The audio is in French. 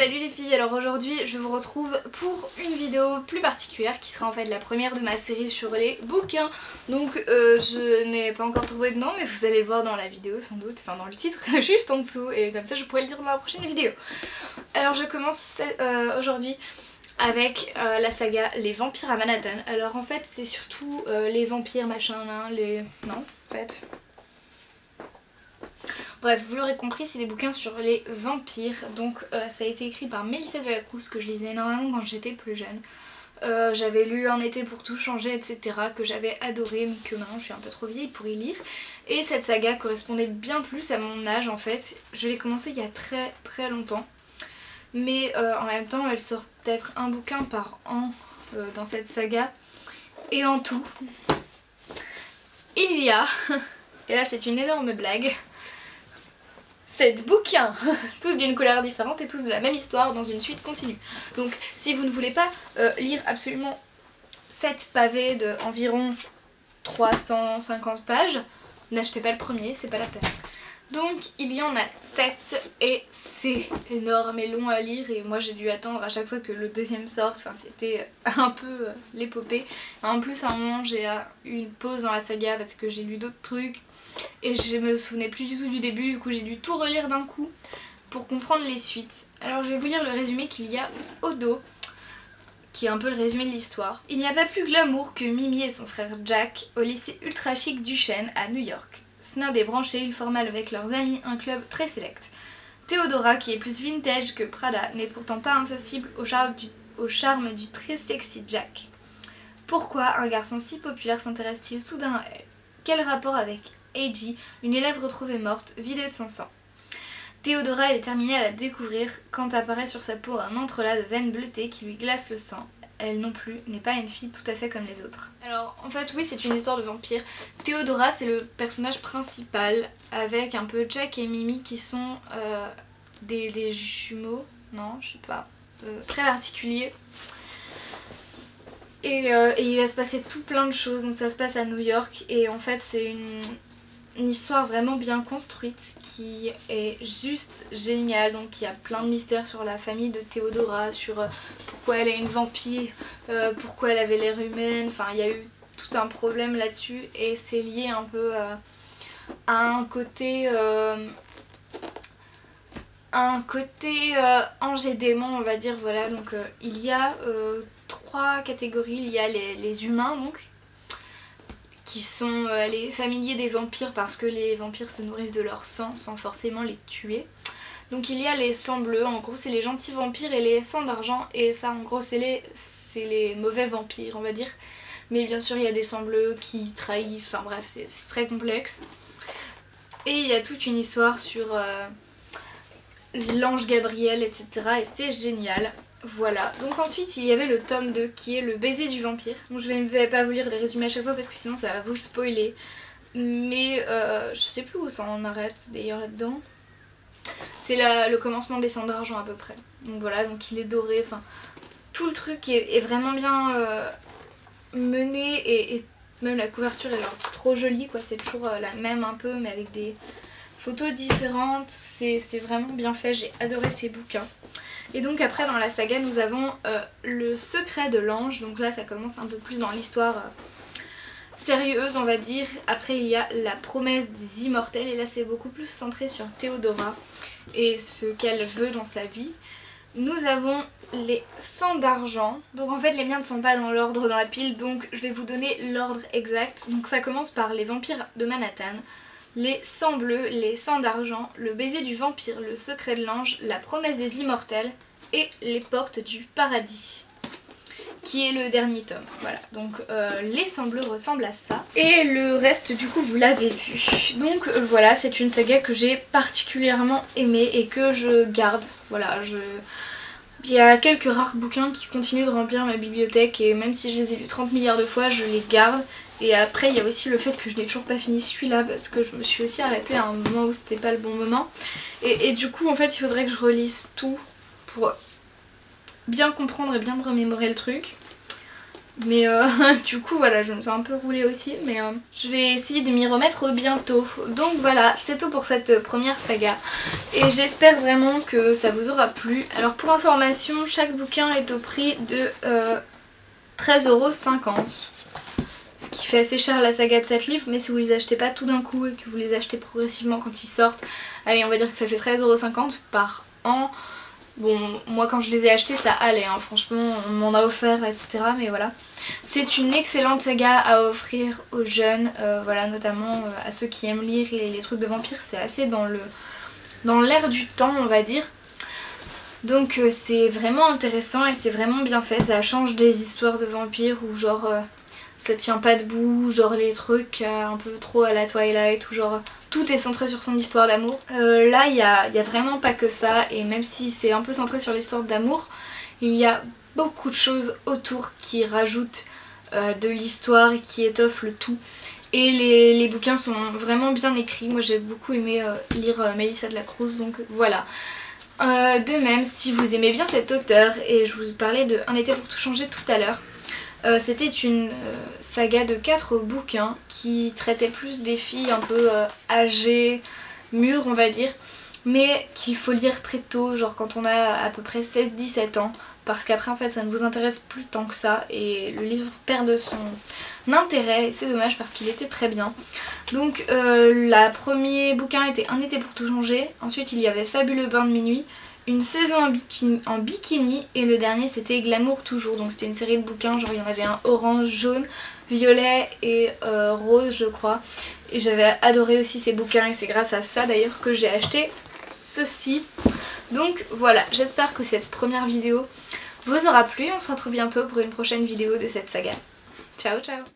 Salut les filles, alors aujourd'hui je vous retrouve pour une vidéo plus particulière qui sera en fait la première de ma série sur les bouquins. Donc je n'ai pas encore trouvé de nom mais vous allez le voir dans la vidéo sans doute, enfin dans le titre juste en dessous, et comme ça je pourrai le dire dans la prochaine vidéo. Alors je commence aujourd'hui avec la saga Les Vampires à Manhattan. Alors en fait c'est surtout les vampires machin là, non en fait... Bref, vous l'aurez compris, c'est des bouquins sur les vampires. Donc ça a été écrit par Mélissa Delacruz, que je lisais énormément quand j'étais plus jeune. J'avais lu Un été pour tout changer, etc. que j'avais adoré, mais que maintenant je suis un peu trop vieille pour y lire. Et cette saga correspondait bien plus à mon âge en fait. Je l'ai commencé il y a très très longtemps. Mais en même temps, elle sort peut-être un bouquin par an dans cette saga. Et en tout, il y a, et là c'est une énorme blague, 7 bouquins, tous d'une couleur différente et tous de la même histoire dans une suite continue. Donc si vous ne voulez pas lire absolument 7 pavés de environ 350 pages, n'achetez pas le premier, c'est pas la peine. Donc il y en a 7 et c'est énorme et long à lire, et moi j'ai dû attendre à chaque fois que le deuxième sorte, enfin c'était un peu l'épopée. En plus à un moment j'ai eu une pause dans la saga parce que j'ai lu d'autres trucs. Et je me souvenais plus du tout du début, du coup j'ai dû tout relire d'un coup pour comprendre les suites. Alors je vais vous lire le résumé qu'il y a au dos, qui est un peu le résumé de l'histoire. Il n'y a pas plus glamour que Mimi et son frère Jack au lycée ultra chic du Chêne à New York. Snob et branché, ils forment avec leurs amis un club très sélect. Théodora, qui est plus vintage que Prada, n'est pourtant pas insensible au charme du très sexy Jack. Pourquoi un garçon si populaire s'intéresse-t-il soudain à elle? Quel rapport avec Eiji, une élève retrouvée morte, vidée de son sang? Théodora est déterminée à la découvrir quand apparaît sur sa peau un entrelac de veines bleutées qui lui glace le sang. Elle non plus n'est pas une fille tout à fait comme les autres. Alors en fait oui, c'est une histoire de vampire. Théodora c'est le personnage principal, avec un peu Jack et Mimi qui sont des jumeaux, non je sais pas, très particuliers. Et il va se passer tout plein de choses, donc ça se passe à New York et en fait c'est une histoire vraiment bien construite qui est juste géniale. Donc il y a plein de mystères sur la famille de Théodora, sur pourquoi elle est une vampire, pourquoi elle avait l'air humaine, enfin il y a eu tout un problème là-dessus et c'est lié un peu à un côté ange et démon on va dire, voilà. Donc il y a 3 catégories. Il y a les humains donc, qui sont les familiers des vampires parce que les vampires se nourrissent de leur sang sans forcément les tuer. Donc il y a les sangs bleus, en gros c'est les gentils vampires, et les sangs d'argent, et ça en gros c'est les mauvais vampires on va dire. Mais bien sûr il y a des sangs bleus qui trahissent, enfin bref c'est très complexe. Et il y a toute une histoire sur l'ange Gabriel, etc. et c'est génial. Voilà, donc ensuite il y avait le tome 2 qui est le baiser du vampire. Donc je ne vais pas vous lire les résumés à chaque fois parce que sinon ça va vous spoiler. Mais je sais plus où ça en arrête d'ailleurs là-dedans. C'est le commencement des sangs d'argent à peu près. Donc voilà, donc il est doré, enfin tout le truc est vraiment bien mené, et même la couverture est genre trop jolie quoi. C'est toujours la même un peu mais avec des photos différentes. C'est vraiment bien fait, j'ai adoré ces bouquins. Et donc après dans la saga nous avons le secret de l'ange, donc là ça commence un peu plus dans l'histoire sérieuse on va dire. Après il y a la promesse des immortels et là c'est beaucoup plus centré sur Théodora et ce qu'elle veut dans sa vie. Nous avons les sangs d'argent, donc en fait les miens ne sont pas dans l'ordre dans la pile, donc je vais vous donner l'ordre exact. Donc ça commence par les vampires de Manhattan, les sangs bleus, les sangs d'argent, le baiser du vampire, le secret de l'ange, la promesse des immortels et les portes du paradis, qui est le dernier tome. Voilà, donc les sangs bleus ressemblent à ça. Et le reste du coup vous l'avez vu. Donc voilà, c'est une saga que j'ai particulièrement aimée et que je garde. Voilà, il y a quelques rares bouquins qui continuent de remplir ma bibliothèque et même si je les ai lus 30 milliards de fois, je les garde. Et après il y a aussi le fait que je n'ai toujours pas fini celui-là parce que je me suis aussi arrêtée à un moment où c'était pas le bon moment. Et du coup en fait il faudrait que je relise tout pour bien comprendre et bien me remémorer le truc. Mais du coup voilà, je me suis un peu roulée aussi, mais je vais essayer de m'y remettre bientôt. Donc voilà, c'est tout pour cette première saga. Et j'espère vraiment que ça vous aura plu. Alors pour information, chaque bouquin est au prix de 13,50 €. Ce qui fait assez cher la saga de 7 livres, mais si vous les achetez pas tout d'un coup et que vous les achetez progressivement quand ils sortent, allez, on va dire que ça fait 13,50 € par an. Bon, moi quand je les ai achetés ça allait, hein, franchement on m'en a offert, etc. Mais voilà, c'est une excellente saga à offrir aux jeunes, voilà, notamment à ceux qui aiment lire, et les trucs de vampires c'est assez dans l'air du temps, on va dire. Donc c'est vraiment intéressant et c'est vraiment bien fait, ça change des histoires de vampires où genre ça tient pas debout, genre les trucs un peu trop à la Twilight, où genre tout est centré sur son histoire d'amour. Là il y a vraiment pas que ça, et même si c'est un peu centré sur l'histoire d'amour, il y a beaucoup de choses autour qui rajoutent de l'histoire et qui étoffent le tout. Et les bouquins sont vraiment bien écrits, moi j'ai beaucoup aimé lire Melissa de la Cruz, donc voilà. De même, si vous aimez bien cet auteur, et je vous parlais de Un été pour tout changer tout à l'heure, c'était une saga de 4 bouquins qui traitait plus des filles un peu âgées, mûres on va dire, mais qu'il faut lire très tôt, genre quand on a à peu près 16-17 ans, parce qu'après en fait ça ne vous intéresse plus tant que ça et le livre perd de son intérêt, et c'est dommage parce qu'il était très bien. Donc le premier bouquin était Un été pour tout changer, ensuite il y avait Fabuleux bain de minuit, Une saison en bikini, et le dernier c'était Glamour toujours. Donc c'était une série de bouquins, genre il y en avait un orange, jaune, violet et rose je crois. Et j'avais adoré aussi ces bouquins, et c'est grâce à ça d'ailleurs que j'ai acheté ceci. Donc voilà, j'espère que cette première vidéo vous aura plu. On se retrouve bientôt pour une prochaine vidéo de cette saga. Ciao ciao.